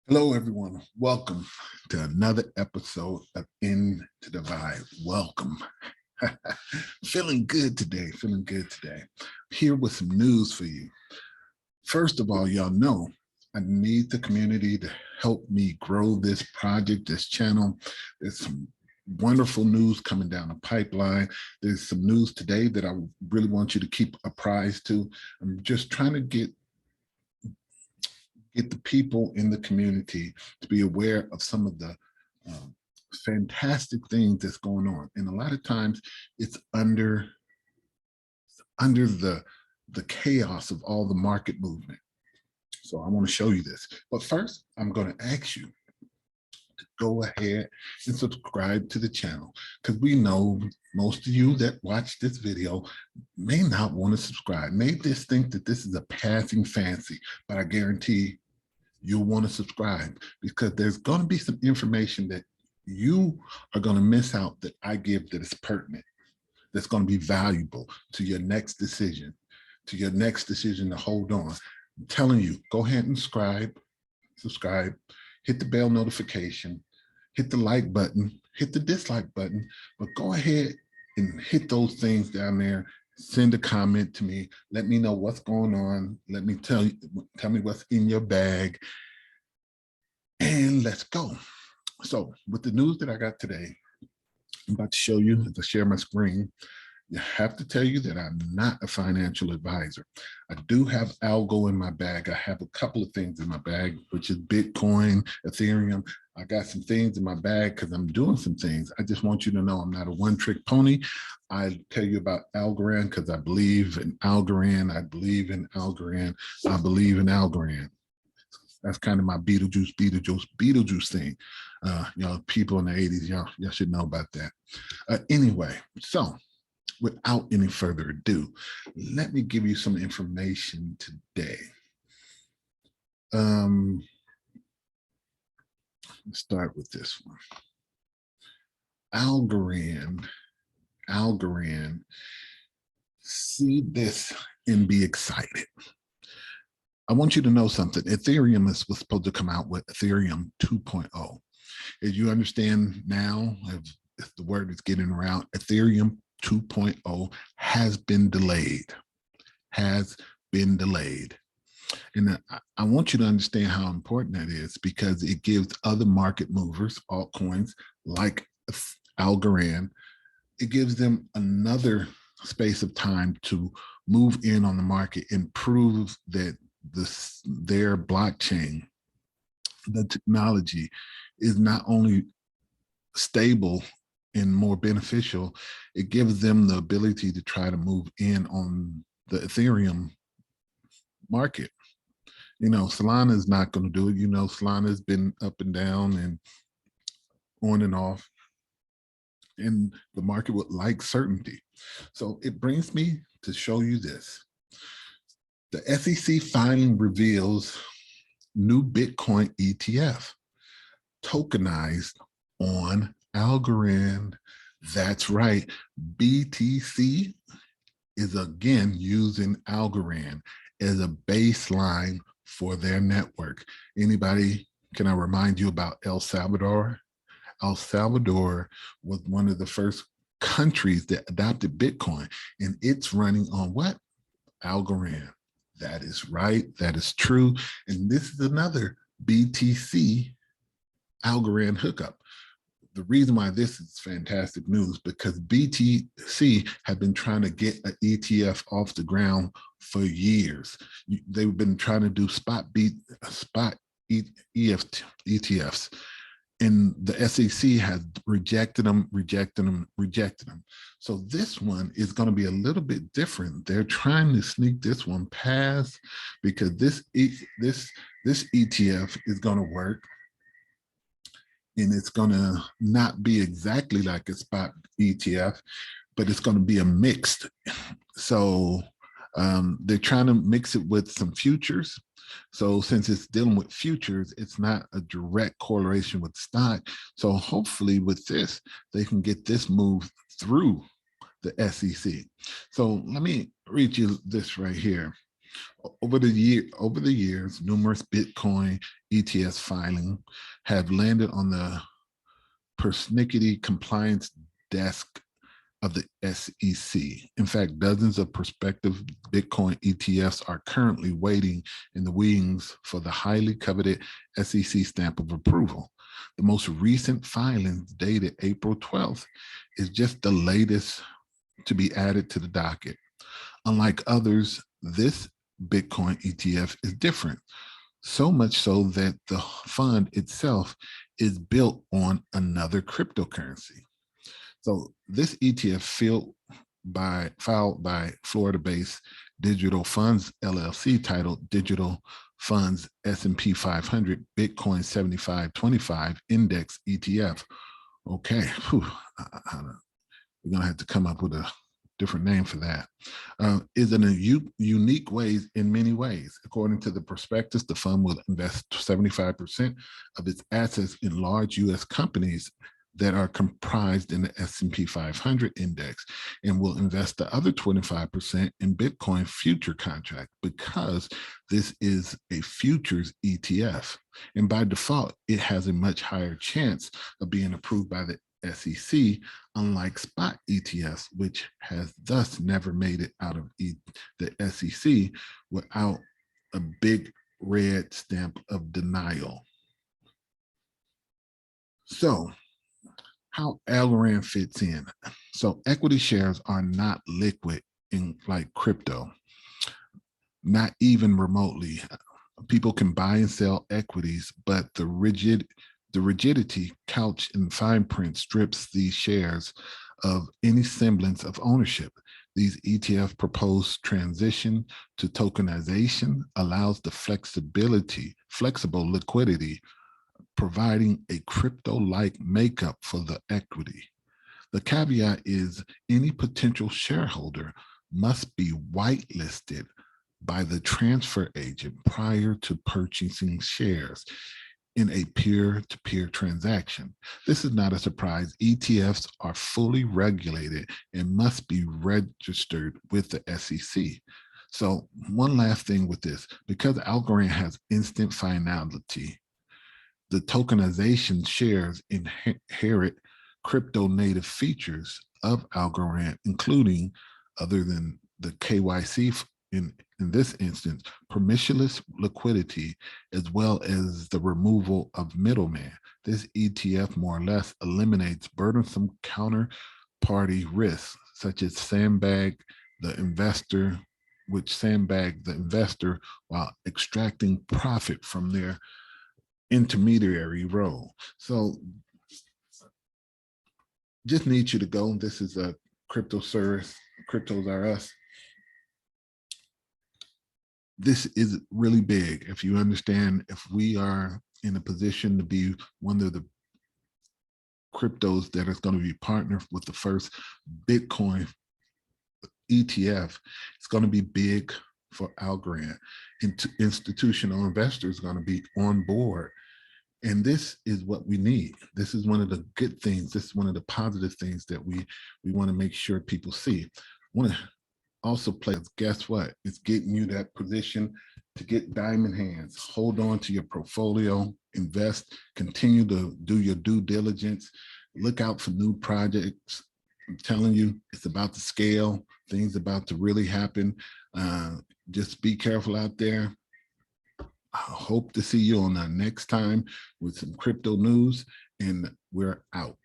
Hello, everyone. Welcome to another episode of Into the Vibe. Welcome. Feeling good today. Feeling good today. Here with some news for you. First of all, y'all know I need the community to help me grow this project, this channel. There's some wonderful news coming down the pipeline. There's some news today that I really want you to keep apprised to. I'm just trying to get the people in the community to be aware of some of the fantastic things that's going on. And a lot of times it's under the chaos of all the market movement. So I want to show you this. But first, I'm going to ask you to go ahead and subscribe to the channel, because we know most of you that watch this video may not want to subscribe, may just think that this is a passing fancy, but I guarantee you'll want to subscribe, because there's going to be some information that you are going to miss out that I give that is pertinent, that's going to be valuable to your next decision, to hold on. I'm telling you, go ahead and subscribe, hit the bell notification, hit the like button, hit the dislike button, but go ahead and hit those things down there. Send a comment to me. Let me know what's going on. Let me tell me what's in your bag, and let's go. So with the news that I got today, I'm about to show you, as I share my screen, you have to tell you that I'm not a financial advisor. I do have algo in my bag. I have a couple of things in my bag, which is Bitcoin, Ethereum. I got some things in my bag because I'm doing some things. I just want you to know I'm not a one-trick pony. I tell you about Algorand because I believe in Algorand. I believe in Algorand. I believe in Algorand. That's kind of my Beetlejuice thing. People in the 80s, y'all should know about that. Anyway, so without any further ado, let me give you some information today. Let's start with this one. Algorand, see this and be excited. I want you to know something. Ethereum was supposed to come out with Ethereum 2.0. As you understand now, if the word is getting around, Ethereum 2.0 has been delayed. And I want you to understand how important that is, because it gives other market movers, altcoins like Algorand, it gives them another space of time to move in on the market and prove that their blockchain, the technology, is not only stable and more beneficial, it gives them the ability to try to move in on the Ethereum market. Solana is not going to do it. Solana has been up and down and on and off, and the market would like certainty. So it brings me to show you this. The SEC filing reveals new Bitcoin ETF tokenized on Algorand. That's right. BTC is again using Algorand as a baseline for their network. Anybody, can I remind you about El Salvador? El Salvador was one of the first countries that adopted Bitcoin, and it's running on what? Algorand. That is right. That is true. And this is another BTC Algorand hookup. The reason why this is fantastic news, because BTC have been trying to get an ETF off the ground for years. They've been trying to do spot ETFs. And the SEC has rejected them. So this one is going to be a little bit different. They're trying to sneak this one past, because this ETF is going to work, and it's going to not be exactly like a spot ETF, but it's going to be a mixed. So they're trying to mix it with some futures. So since it's dealing with futures, it's not a direct correlation with stock. So hopefully with this, they can get this move through the SEC. So let me read you this right here. Over the years, numerous Bitcoin ETS filing have landed on the persnickety compliance desk of the SEC. In fact, dozens of prospective Bitcoin ETFs are currently waiting in the wings for the highly coveted SEC stamp of approval. The most recent filing, dated April 12th, is just the latest to be added to the docket. Unlike others, this Bitcoin ETF is different, so much so that the fund itself is built on another cryptocurrency. So this ETF filed by Florida-based Digital Funds LLC, titled Digital Funds S&P 500 Bitcoin 7525 Index ETF. Okay, we're gonna have to come up with a different name for that. Is in a unique ways in many ways. According to the prospectus, the fund will invest 75% of its assets in large U.S. companies that are comprised in the S&P 500 index, and will invest the other 25% in Bitcoin future contract, because this is a futures ETF. And by default, it has a much higher chance of being approved by the SEC, unlike spot ETFs, which has thus never made it out of the SEC without a big red stamp of denial. So, how Algorand fits in. So equity shares are not liquid in like crypto, not even remotely. People can buy and sell equities, but the rigidity couched in fine print strips these shares of any semblance of ownership. These ETF proposed transition to tokenization allows the flexible liquidity, providing a crypto-like makeup for the equity. The caveat is any potential shareholder must be whitelisted by the transfer agent prior to purchasing shares in a peer-to-peer transaction. This is not a surprise. ETFs are fully regulated and must be registered with the SEC. So one last thing with this, because Algorand has instant finality, the tokenization shares inherit crypto native features of Algorand, including, other than the KYC in this instance, permissionless liquidity, as well as the removal of middleman. This ETF more or less eliminates burdensome counterparty risks, such as sandbag the investor while extracting profit from their intermediary role. So just need you to go. This is a crypto service. Cryptos are us. This is really big. If you understand, if we are in a position to be one of the cryptos that is going to be partnered with the first Bitcoin ETF, it's going to be big for Algorand. Institutional investors are going to be on board. And this is what we need. This is one of the good things. This is one of the positive things that we want to make sure people see. I want to also play, guess what? It's getting you that position to get diamond hands. Hold on to your portfolio, invest, continue to do your due diligence, look out for new projects. I'm telling you, it's about to scale. Things about to really happen. Just be careful out there. I hope to see you on the next time with some crypto news, and we're out.